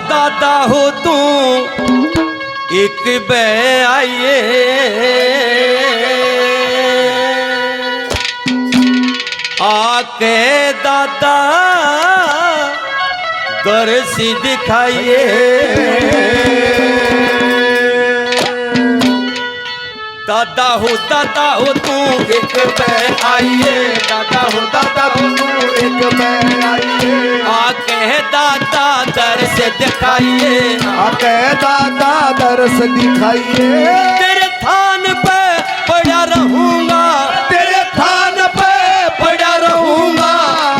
दादा हो तू एक बे आइए आके दादा दर्श दिखाइए। दादा हो तू एक बे आइए, दादा हो तू एक बे आइए आके दादा दर्श दिखाइए, आके दादा दर्श दिखाइए। तेरे थान पे पड़ा रहूंगा, तेरे थान पे पड़ा रहूंगा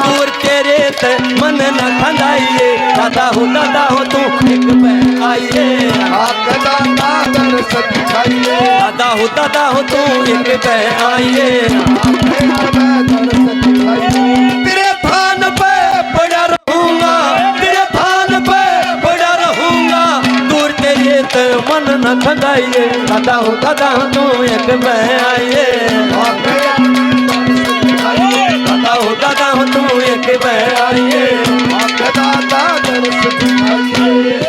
दूर तेरे ते मन न खंगाइए। दादा हो तू एक बे आइए आके दादा दर्श दिखाइए। दादा हो तू एक बे आइए आके दादा दर्श दिखाइए। तेरे थान पे पड़ा रहूंगा, तेरे थान पे पड़ा रहूंगा दूर तेरे ते मन न खंगाइए। दादा हो तू एक बे आइए आके दादा हो तू एक बे आइए आके दादा दर्श दिखाइए।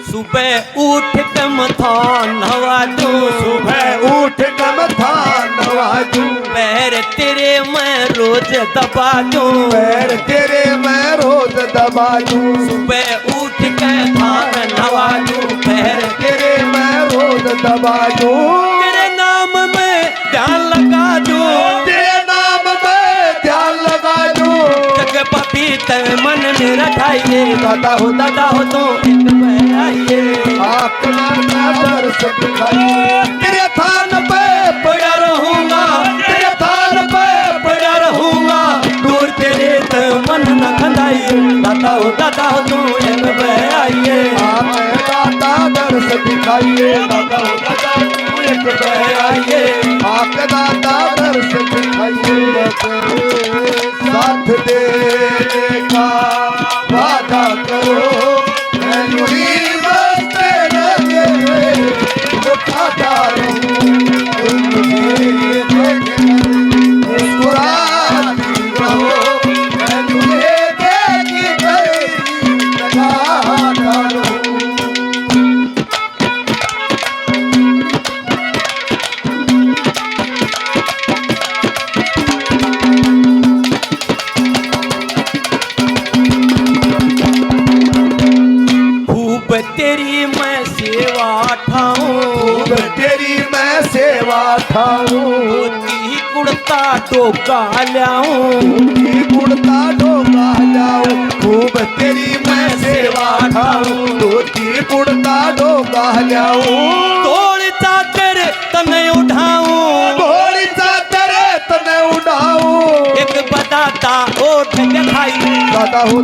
सुबह उठ के मथा नवा दूं, सुबह उठ के मथा नवा दूं, पैर तेरे मैं रोज दबा दूं, पैर तेरे मैं रोज दबा दूं। सुबह उठ के थान नवा दूं, पैर तेरे मैं रोज दबा दूं। तेरे नाम में ध्यान लगा दूं, तेरे नाम में ध्यान लगा दूं। जग पपीते मन में रखाइए। दादा हो तू एक बे आइए आके दादा दर्श दिखाइए। तेरे थान पे पड़ा रहूंगा, तेरे थान पे पड़ा रहूंगा दूर तेरे ते मन न खंदाइए। दादा हो तू एक बे आइए आके दादा दर्श दिखाइए। दादा हो दादा तू एक बे आइए आके दादा दर्श दिखाइए। साथ देने का वादा करो, मैं यूं बसते लगे उठाता रहूं। तुम मुझे मुस्कुराती रहो, मैं तुम्हें देख कर लगाता रहूं। खूब तेरी मैं सेवा ठाऊं, तेरी मैं सेवा ठाऊं, धोती कुर्ता टोका ल्याऊं, कुर्ता ढोका जाऊं। खूब तेरी मैं सेवा ठाऊं, धोती कुर्ता ढोका जाऊं। तोड़ चादर तने उठाऊं, घोड़ी चादर तने उड़ाऊं। एक बताता ओठ दिखाई। दादा हो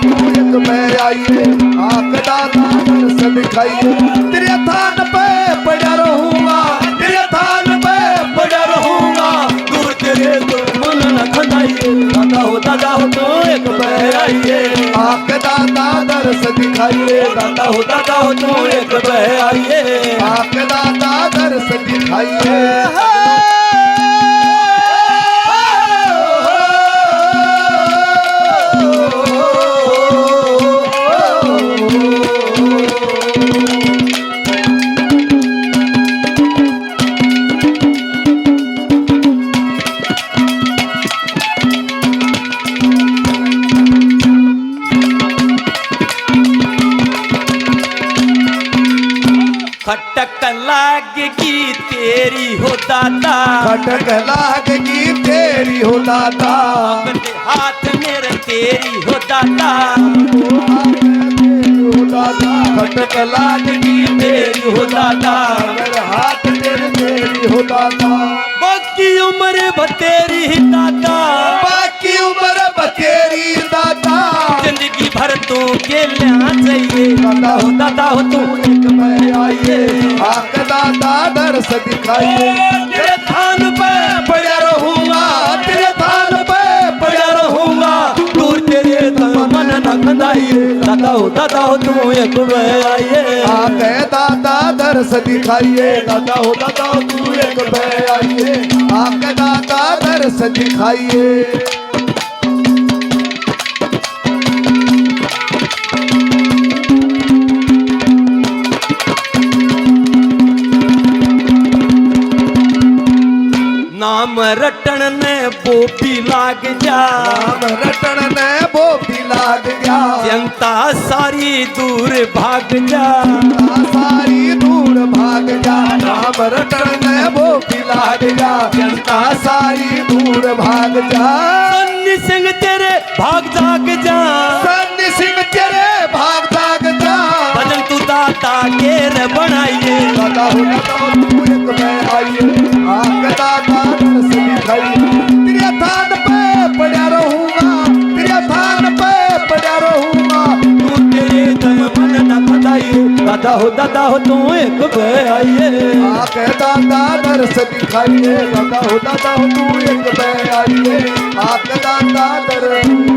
तू एक मैं आइए आके दादा दर्श दिखाइए। तेरे थान पे पड़ा रहूंगा, तेरे थान पे पड़ा रहूंगा दूर तेरे तो मन न खंदाइए। दादा हो तू एक बे आइए आके दादा दर्श दिखाइए। दादा हो तू एक बे आइए आके दादा दर्श दिखाइए। खटक लागेगी तेरी हो दादा, खटक लागेगी तेरी हो दादा, अपने हाथ मेरे तेरी हो दादा, खटक लागेगी तेरी हो दादा, मेरे हाथ तेरे तेरी हो दादा। बाकी उम्र बतेरी ही दादा, बाकी उम्र बतेरी दादा, जिंदगी भर तू के लिया चाहिए। दादा हो तू एक मैं आइए आके दादा दर्श दिखाइए। तेरे थान पे पड़ा रहूंगा, तेरे थान पे पड़ा रहूंगा दूर तेरे तो मन न खदाइए दादा हो तू एक मैं आइए आके दादा दर्श दिखाइए दादा हो तू एक मैं आइए आके दादा दर्श दिखाइए नाम रटन ने बोपी लाग जा नाम रटन ने बोपी लाग गया जनता सारी दूर भाग जा सारी दूर भाग जा नाम रटन ने बोपी लाग जा जनता सारी दूर भाग जा सन्नी सिंह तेरे भाग जाग जा सन्नी सिंह तेरे भाग जाग जा भजन तू दाता केर बनाइए दादा हो तू एक मैं आइए आके दादा दर्श दिखाइए तेरे थान पे पड़ा रहूंगा तेरे थान पे पड़ा रहूंगा तू तेरे दया मन न खदाइए दादा हो तू एक मैं आइए आके दादा दर्श दिखाइए दादा हो तू एक मैं आइए आके दादा दर्श